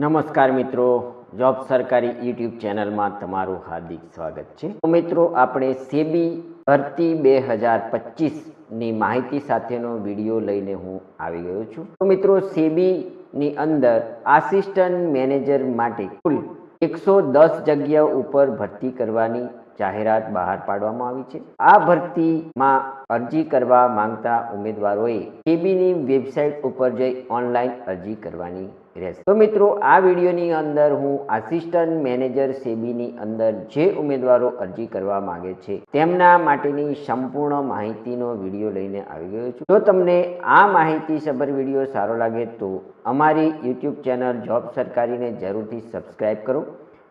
નમસ્કાર મિત્રો, જોબ સરકારી યુટ્યુબ ચેનલમાં તમારું હાર્દિક સ્વાગત છે। તો મિત્રો, આપણે સેબી ભરતી 2025ની માહિતી સાથેનો વિડીયો લઈને હું આવી ગયો છું। તો મિત્રો, સેબીની અંદર આસિસ્ટન્ટ મેનેજર માટે કુલ 110 જગ્યાઓ ઉપર ભરતી કરવાની જાહેરાત બહાર પાડવામાં આવી છે। આ ભરતીમાં અરજી કરવા માંગતા ઉમેદવારોએ સેબીની વેબસાઇટ ઉપર જઈ ઓનલાઈન અરજી કરવાની રહેશે। તો મિત્રો, આ વિડીયોની અંદર હું આસિસ્ટન્ટ મેનેજર સેબીની અંદર જે ઉમેદવારો અરજી કરવા માંગે છે તેમના માટેની સંપૂર્ણ માહિતીનો વિડીયો લઈને આવી ગયો છું। જો તમને આ માહિતી સભર વિડીયો સારો લાગે તો અમારી યુટ્યુબ ચેનલ જોબ સરકારીને જરૂરથી સબસ્ક્રાઈબ કરો,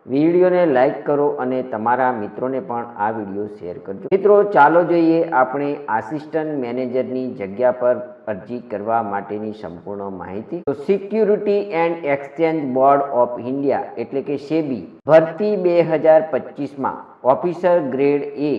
વિડીયોને લાઈક કરો અને તમારા મિત્રોને પણ આ વિડીયો શેર કરજો। મિત્રો, ચાલો જોઈએ આપણે આસિસ્ટન્ટ મેનેજરની જગ્યા પર અરજી કરવા માટેની સંપૂર્ણ માહિતી। તો security and exchange board of India એટલે કે સેબી ભરતી 2025માં ઓફિસર ગ્રેડ એ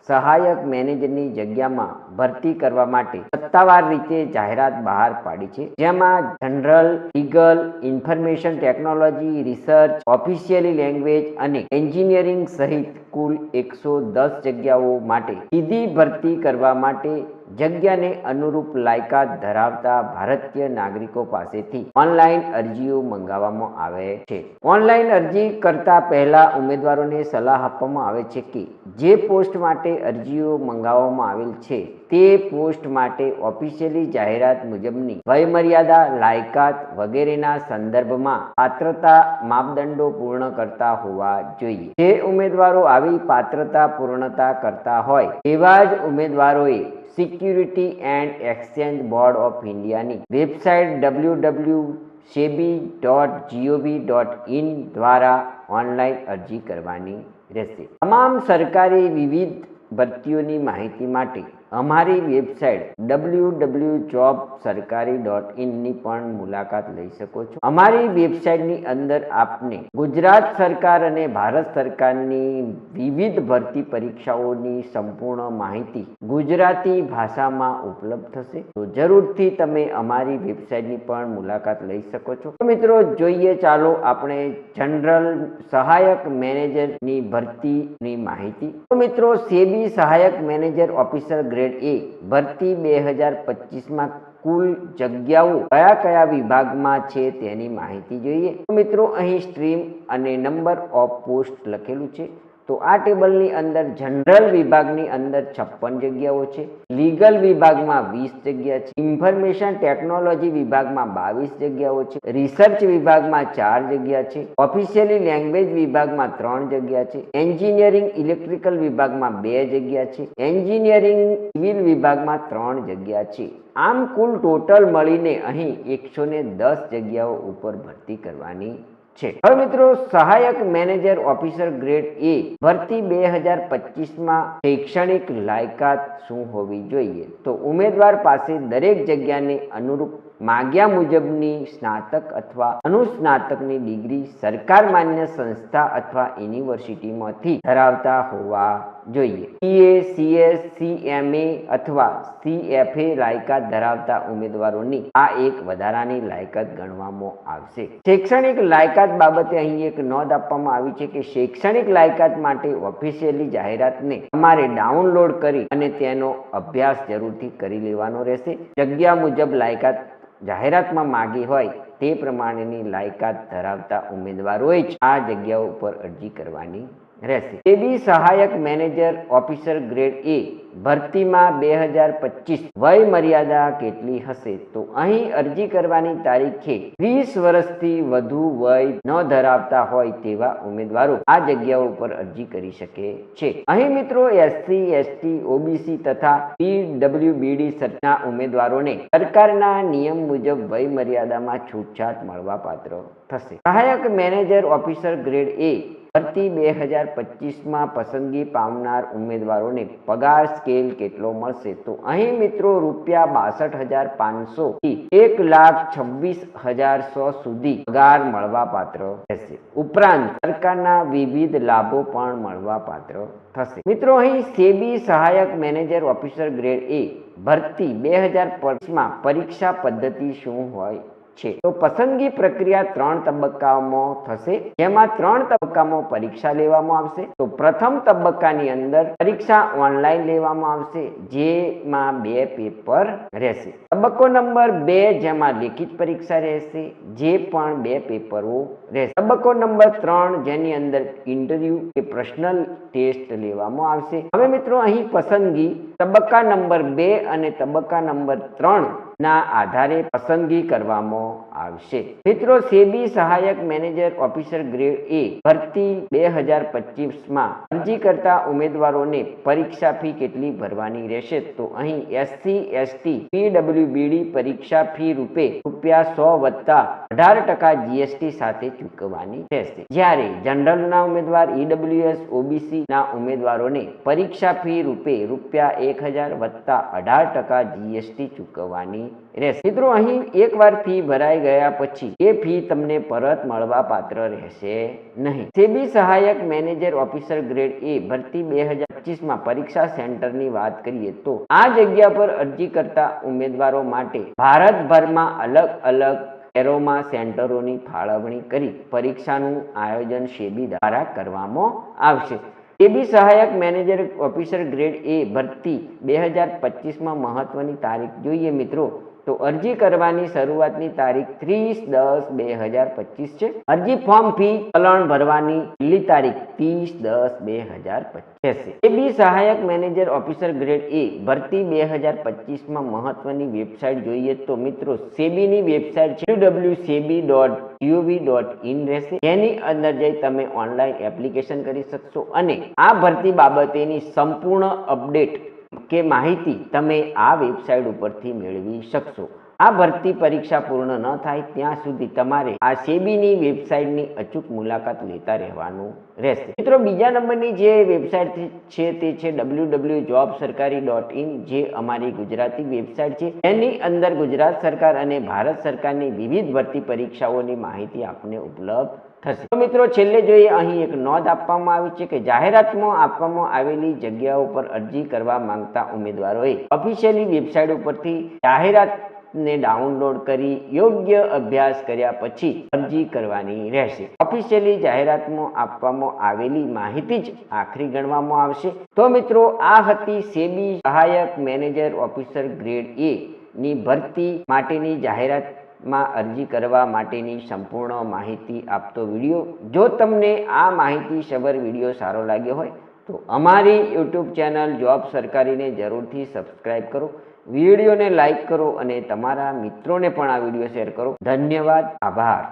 સહાયક મેનેજરની જગ્યામાં ભરતી કરવા માટે સત્તાવાર રીતે જાહેરાત બહાર પાડી છે, જેમાં general, legal, information technology, research, officially language અને એન્જિનિયરિંગ સહિત કુલ 110 જગ્યાઓ માટે સીધી ભરતી કરવા માટે જગ્યાને અનુરૂપ લાયકાત ધરાવતા ભારતીય નાગરિકો પાસેથી ઓનલાઈન અરજીઓ મંગાવવામાં આવે છે। ઓનલાઈન અરજી કરતા પહેલા ઉમેદવારોને સલાહ આપવામાં આવે છે કે જે પોસ્ટ માટે અરજીઓ મંગાવવામાં આવેલ છે તે પોસ્ટ માટે ઓફિશિયલી જાહેરાત મુજબની વયમર્યાદા, લાયકાત વગેરેના સંદર્ભમાં પાત્રતા માપદંડો પૂર્ણ કરતા હોવા જોઈએ। જે ઉમેદવારો આવી પાત્રતા પૂર્ણતા કરતા હોય તેવા જ ઉમેદવારોએ security and exchange board of ઇન્ડિયાની વેબસાઇટ www.sebi.gov.in દ્વારા ઓનલાઈન અરજી કરવાની રહેશે। તમામ સરકારી વિવિધ ભરતીઓની માહિતી માટે અમારી વેબસાઇટ www.jobsarkari.in ની પણ મુલાકાત લઈ શકો છો। અમારી વેબસાઇટની અંદર આપને ગુજરાત સરકાર અને ભારત સરકારની વિવિધ ભરતી પરીક્ષાઓની સંપૂર્ણ માહિતી ગુજરાતી ભાષામાં ઉપલબ્ધ થશે। તો જરૂરથી તમે અમારી વેબસાઇટની પણ મુલાકાત લઈ શકો છો। તો મિત્રો, જોઈએ ચાલો આપણે જનરલ સહાયક મેનેજરની ભરતીની માહિતી। તો મિત્રો, સેબી સહાયક મેનેજર ઓફિસર ગ્રેડ એ ભરતી 2025માં કુલ જગ્યાઓ કયા કયા વિભાગમાં છે તેની માહિતી જોઈએ। તો મિત્રો, અહીં સ્ટ્રીમ અને નંબર ઓફ પોસ્ટ લખેલું છે। તો આ ટેબલની અંદર જનરલ વિભાગની અંદર 56 જગ્યાઓ છે, લીગલ વિભાગમાં 20 જગ્યા છે, ઇન્ફોર્મેશન ટેકનોલોજી વિભાગમાં 22 જગ્યાઓ છે, રિસર્ચ વિભાગમાં 4 જગ્યા છે, ઓફિશિયલી લેંગ્વેજ વિભાગમાં 3 જગ્યા છે, એન્જિનિયરિંગ ઇલેક્ટ્રિકલ વિભાગમાં 2 જગ્યા છે, એન્જિનિયરિંગ સિવિલ વિભાગમાં 3 જગ્યા છે। આમ કુલ ટોટલ મળીને અહીં 110 જગ્યાઓ ઉપર ભરતી કરવાની છે। હવે મિત્રો, સહાયક મેનેજર ઓફિસર ગ્રેડ એ ભરતી 2025માં શૈક્ષણિક લાયકાત શું હોવી જોઈએ? તો ઉમેદવાર પાસે દરેક જગ્યાને અનુરૂપ માગ્યા મુજબની સ્નાતક અથવા અનુસ્નાતકની ડિગ્રી સરકાર માન્ય સંસ્થા અથવા યુનિવર્સિટીમાંથી ધરાવતા હોવા જોઈએ। CA, CS, CMA અથવા CFA લાયકાત ધરાવતા ઉમેદવારોની આ એક વધારાની લાયકાત ગણવામાં આવશે। શૈક્ષણિક લાયકાત બાબતે અહીં એક નોંધ આપવામાં આવી છે કે શૈક્ષણિક લાયકાત માટે ઓફિશિયલી જાહેરાતને તમારે ડાઉનલોડ કરી અને તેનો અભ્યાસ જરૂરથી કરી લેવાનો રહેશે। જગ્યા મુજબ લાયકાત જાહેરાતમાં માગી હોય તે પ્રમાણેની લાયકાત ધરાવતા ઉમેદવારોએ જ આ જગ્યાઓ ઉપર અરજી કરવાની રહેશે। સેબી સહાયક મેનેજર ઓફિસર ગ્રેડ એ ભરતીમાં 2025 વય મર્યાદા કેટલી હશે? તો અહીં અરજી કરવાની તારીખે 30 વર્ષથી વધુ વય ન ધરાવતા હોય તેવા ઉમેદવારો આ જગ્યાઓ ઉપર અરજી કરી શકે છે। અહીં મિત્રો, SC, ST, OBC તથા PWBD સર્ચના ઉમેદવારોને સરકારના નિયમ મુજબ વય મર્યાદામાં છૂટછાટ મળવા પાત્ર થશે। સહાયક મેનેજર ઓફિસર ગ્રેડ એ ભરતી 2025માં પસંદગી પામનાર ઉમેદવારોને પગાર સ્કેલ કેટલો મળશે? તો અહીં મિત્રો ₹62,500 થી 1,26,100 સુધી પગાર મળવા પાત્ર રહેશે। ઉપરાંત સરકારના વિવિધ લાભો પણ મળવા પાત્ર થશે। મિત્રો, અહીં સેબી સહાયક મેનેજર ઓફિસર ગ્રેડ એ ભરતી 2025માં પરીક્ષા પદ્ધતિ શું હોય છે. તો પસંદગી પ્રક્રિયા 3 તબક્કાઓમાં થશે, જેમાં 3 તબક્કામાં પરીક્ષા લેવામાં આવશે. તો પ્રથમ તબક્કાની અંદર પરીક્ષા ઓનલાઈન લેવામાં આવશે, જેમાં 2 પેપર રહેશે. તબક્કો નંબર 2 જેમાં લેખિત પરીક્ષા રહેશે, જે પણ 2 પેપરો રહેશે. તબક્કો નંબર 3 જેની અંદર ઇન્ટરવ્યુ કે પર્સનલ ટેસ્ટ લેવામાં આવશે. હવે મિત્રો અહીં પસંદગી તબક્કા નંબર 2 અને તબક્કા નંબર 3 ના આધારે પસંદગી કરવામાં આવશે. મિત્રો, સેબી સહાયક મેનેજર ઓફિસર ગ્રેડ A ભરતી 2025માં અરજી કરતા ઉમેદવારોને પરીક્ષા ફી કેટલી ભરવાની રહેશે? તો અહીં SC ST PWBD પરીક્ષા ફી રૂપે ₹100 વત્તા 18% GST સાથે ચૂકવવાની રહેશે. જ્યારે જનરલના ઉમેદવાર, EWS OBC ના ઉમેદવારોને પરીક્ષા ફી રૂપે ₹1000 વત્તા 18% GST ચૂકવવાની રહેશે. મિત્રો, અહીં એકવાર ફી ભરાઈ ગયા પછી એ ફી તમને પરત મળવા પાત્ર રહેશે નહીં. સેબી સહાયક મેનેજર ઓફિસર ગ્રેડ A ભરતી 2025માં પરીક્ષા સેન્ટરની વાત કરીએ તો આ જગ્યા પર અરજી કરતા ઉમેદવારો માટે ભારતભરમાં અલગ અલગ શહેરોમાં સેન્ટરોની ફાળવણી કરી પરીક્ષાનું આયોજન સેબી દ્વારા કરવામાં આવશે. સેબી સહાયક મેનેજર ઓફિસર ગ્રેડ A ભરતી 2025માં મહત્વની તારીખ જોઈએ મિત્રો, તો અરજી કરવાની શરૂઆતની તારીખ 30/10/2025 છે. અરજી ફોર્મ ફી ચલણ ભરવાની છેલ્લી તારીખ 30/10/2025 રહેશે. સેબી સહાયક મેનેજર ઓફિસર ગ્રેડ A ભરતી 2025માં મહત્વની વેબસાઇટ જોઈએ તો મિત્રો, સેબીની વેબસાઇટ છે www.sebi.gov.in રહેશે, જેની અંદર જઈ તમે ઓનલાઈન એપ્લિકેશન કરી શકશો અને આ ભરતી બાબતેની સંપૂર્ણ અપડેટ કે માહિતી તમે આ વેબસાઇટ ઉપરથી મેળવી શકશો. આ ભરતી પરીક્ષા પૂર્ણ ન થાય ત્યાં સુધી તમારે આ સેબીની વેબસાઇટની અચૂક મુલાકાત લેતા રહેવાનું રહેશે. મિત્રો, બીજા નંબરની જે વેબસાઇટ છે તે છે www.jobsarkari.in, જે અમારી ગુજરાતી વેબસાઇટ છે. એની અંદર ગુજરાત સરકાર અને ભારત સરકારની વિવિધ ભરતી પરીક્ષાઓની માહિતી આપને ઉપલબ્ધ થશે. તો મિત્રો, છેલ્લે જોઈએ અહીં એક નોંધ આપવામાં આવી છે કે જાહેરાતમાં આપવામાં આવેલી જગ્યાઓ પર અરજી કરવા માંગતા ઉમેદવારોએ ઓફિશિયલી વેબસાઇટ ઉપરથી જાહેરાતને ડાઉનલોડ કરી યોગ્ય અભ્યાસ કર્યા પછી અરજી કરવાની રહેશે. ઓફિશિયલી જાહેરાતમાં આપવામાં આવેલી માહિતી જ આખરી ગણવામાં આવશે. તો મિત્રો, આ હતી સેબી સહાયક મેનેજર ઓફિસર ગ્રેડ A ની ભરતી માટેની જાહેરાત માં અરજી કરવા માટેની સંપૂર્ણ માહિતી આપતો વિડીયો. જો તમને આ માહિતી સભર વિડીયો સારો લાગ્યો હોય તો અમારી YouTube ચેનલ જોબ સરકારીને જરૂરથી સબસ્ક્રાઇબ કરો, વિડીયોને લાઈક કરો અને તમારા મિત્રોને પણ આ વિડીયો શેર કરો. ધન્યવાદ, આભાર.